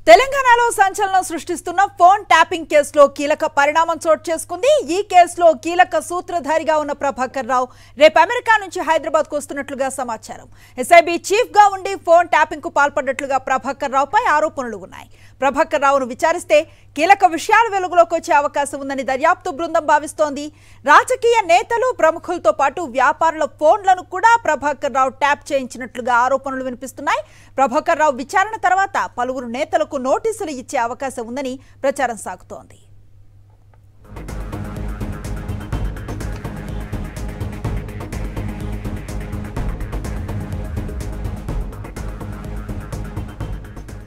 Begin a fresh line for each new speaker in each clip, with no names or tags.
తెలంగాణలో సంచలనం సృష్టిస్తున్న phone tapping కేసులో కీలక పరిణామం చోటు చేసుకుంది. ఈ కేసులో కీలక సూత్రధారిగా ఉన్న ప్రభాకర్ రావు రేపు అమెరికా నుంచి హైదరాబాద్కు వస్తున్నట్లుగా సమాచారం. ఎస్ఐబి చీఫ్ గా ఉండి ఫోన్ ట్యాపింగ్ కు పాల్పడ్డట్లుగా ప్రభాకర్ రావుపై ఆరోపణలు ఉన్నాయి. ప్రభాకర్ రావును విచారిస్తే కీలక విషయాలు వెలుగులోకి వచ్చే అవకాశం ఉందని దర్యాప్తు బృందం భావిస్తోంది. రాజకీయ నేతలు, ప్రముఖులతో పాటు వ్యాపారుల ఫోన్లను కూడా ప్రభాకర్ రావు ట్యాప్ చేయించినట్లుగా ఆరోపణలు వినిపిస్తున్నాయి. ప్రభాకర్ రావు విచారణ తర్వాత పలువురు నేతలకు నోటీసులు ఇచ్చే అవకాశం ఉందని ప్రచారం సాగుతోంది.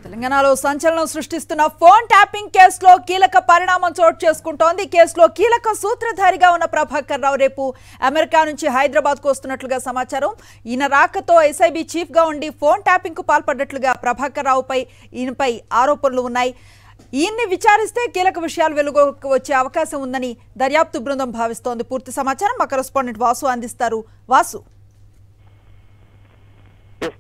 తెలంగాణలో సంచలనం సృష్టిస్తున్న ఫోన్ ట్యాపింగ్ కేసులో కీలక పరిణామం చోటు చేసుకుంటోంది. కేసులో కీలక సూత్రధారిగా ఉన్న ప్రభాకర్ రావు రేపు అమెరికా నుంచి హైదరాబాద్కు వస్తున్నట్లుగా సమాచారం. ఈయన రాకతో ఎస్ఐబి చీఫ్ గా ఉండి ఫోన్ ట్యాపింగ్ కు పాల్పడ్డట్లుగా ప్రభాకర్ రావుపై ఈయనపై ఆరోపణలు ఉన్నాయి. ఈయన్ని విచారిస్తే కీలక విషయాలు వెలుగులోకి వచ్చే అవకాశం ఉందని దర్యాప్తు బృందం భావిస్తోంది. పూర్తి సమాచారం మా కరెస్పాండెంట్ వాసు అందిస్తారు. వాసు,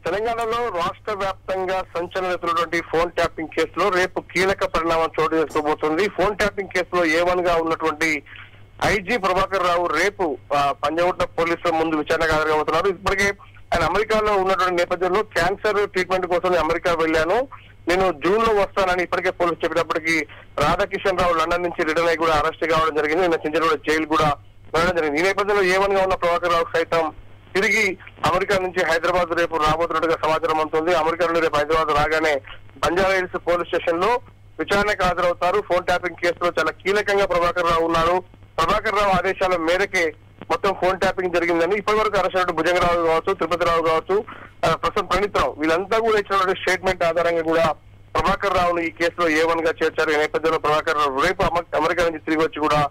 తెలంగాణలో రాష్ట్ర వ్యాప్తంగా సంచలనమైనటువంటి ఫోన్ ట్యాపింగ్ కేసులో రేపు కీలక పరిణామం చోటు చేసుకోబోతుంది. ఫోన్ ట్యాపింగ్ కేసులో A1 గా ఉన్నటువంటి ఐజీ ప్రభాకర్ రావు రేపు పంజగుట్ట పోలీసుల ముందు విచారణకు హాజరవుతున్నారు. ఇప్పటికే ఆయన అమెరికాలో ఉన్నటువంటి నేపథ్యంలో క్యాన్సర్ ట్రీట్మెంట్ కోసం అమెరికా వెళ్ళాను, నేను జూన్ లో వస్తానని ఇప్పటికే పోలీసు చెప్పినప్పటికీ రాధాకిషన్ రావు లండన్ నుంచి రిటర్న్ అయ్యి కూడా అరెస్ట్ కావడం జరిగింది. నిన్న చించలగూడ జైలు కూడా వెళ్ళడం జరిగింది. ఈ నేపథ్యంలో A1 గా ఉన్న ప్రభాకర్ రావు సైతం తిరిగి అమెరికా నుంచి హైదరాబాద్ రేపు రాబోతున్నట్టుగా సమాచారం అందుతుంది. అమెరికా నుండి రేపు హైదరాబాద్ రాగానే బంజారాహిల్స్ పోలీస్ స్టేషన్ లో విచారణకు హాజరవుతారు. ఫోన్ ట్యాపింగ్ కేసులో చాలా కీలకంగా ప్రభాకర్ రావు ఉన్నారు. ప్రభాకర్ రావు ఆదేశాల మేరకే మొత్తం ఫోన్ ట్యాపింగ్ జరిగిందని ఇప్పటి వరకు అరెస్ట్ అయినట్టు భుజంగరావు కావచ్చు, తిరుపతి రావు కావచ్చు, ప్రస్తుతం ప్రణీత్ రావు, వీళ్ళంతా కూడా ఇచ్చినటువంటి స్టేట్మెంట్ ఆధారంగా కూడా ప్రభాకర్ రావును ఈ కేసులో A1 గా చేర్చారు. ఈ నేపథ్యంలో ప్రభాకర్ రావు రేపు అమెరికా నుంచి తిరిగి వచ్చి కూడా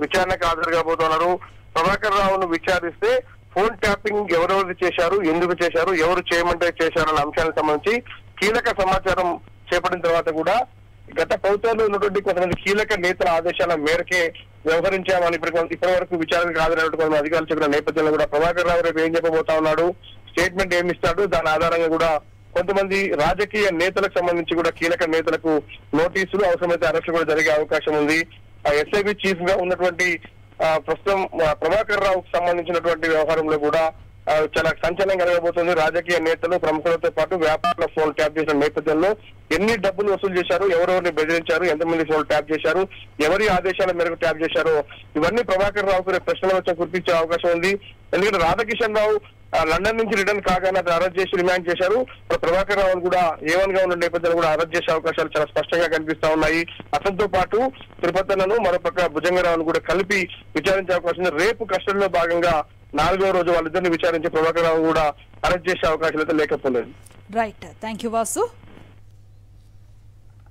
విచారణకు హాజరు కాబోతున్నారు. ప్రభాకర్ రావును విచారిస్తే ఫోన్ ట్యాపింగ్ ఎవరెవరు చేశారు, ఎందుకు చేశారు, ఎవరు చేయమంటే చేశారు అనే అంశానికి సంబంధించి కీలక సమాచారం చేపట్టిన తర్వాత కూడా గత ప్రభుత్వంలో ఉన్నటువంటి కొంతమంది కీలక నేతల ఆదేశాల మేరకే వ్యవహరించామని ఇప్పటి వరకు విచారణకు హాజరైనటువంటి కొంతమంది అధికారులు చెప్పిన నేపథ్యంలో కూడా ప్రభాకర్ రావు రేపు ఏం చెప్పబోతా ఉన్నాడు, స్టేట్మెంట్ ఏమి ఇస్తాడు, దాని ఆధారంగా కూడా కొంతమంది రాజకీయ నేతలకు సంబంధించి కూడా కీలక నేతలకు నోటీసులు, అవసరమైతే అరెస్టులు కూడా జరిగే అవకాశం ఉంది. ఎస్ఐబి చీఫ్ గా ఉన్నటువంటి ప్రస్తుతం ప్రభాకర్ రావుకు సంబంధించినటువంటి వ్యవహారంలో కూడా చాలా సంచలనం కలగబోతుంది. రాజకీయ నేతలు, ప్రముఖులతో పాటు వ్యాపారుల ఫోన్ ట్యాప్ చేసిన నేపథ్యంలో ఎన్ని డబ్బులు వసూలు చేశారు, ఎవరెవరిని బెదిరించారు, ఎంతమంది ఫోన్ ట్యాప్ చేశారు, ఎవరి ఆదేశాల మేరకు ట్యాప్ చేశారు, ఇవన్నీ ప్రభాకర్ రావుకు ప్రశ్నలు వచ్చి కురిపించే అవకాశం ఉంది. ఎందుకంటే రాధాకిషన్ రావు లండన్ నుంచి రిటర్న్ కాగానే అరెస్ట్ చేసి రిమాండ్ చేశారు. ప్రభాకర్ రావును కూడా A1 గా ఉన్న నేపథ్యంలో కూడా అరెస్ట్ చేసే అవకాశాలు చాలా స్పష్టంగా కనిపిస్తా ఉన్నాయి. అతనితో పాటు తిరుపతిలను, మరోపక్క భుజంగరావును కూడా కలిపి విచారించే అవకాశం ఉంది. రేపు కస్టడీలో భాగంగా 4వ రోజు వాళ్ళిద్దరిని విచారించి ప్రభాకర్ రావు కూడా అరెస్ట్ చేసే అవకాశాలు అయితే లేకపోలేదు.
Right, thank you Vasu.